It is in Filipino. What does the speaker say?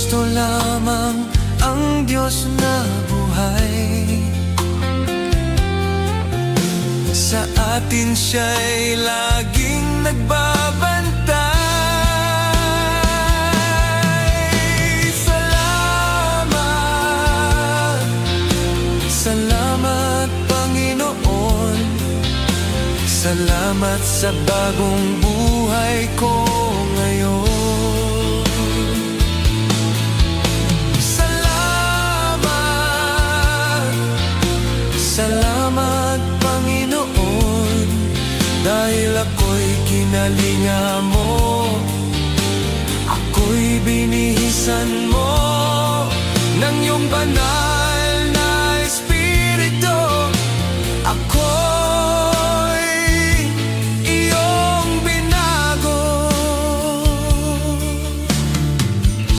Kristo lamang ang Diyos na buhay. Sa atin siya'y laging nagbabantay. Salamat, salamat Panginoon. Salamat sa bagong buhay ko ngayon. Salamat, salamat Panginoon, dahil ako'y kinalinga mo, ako'y binihisan mo ng iyong banal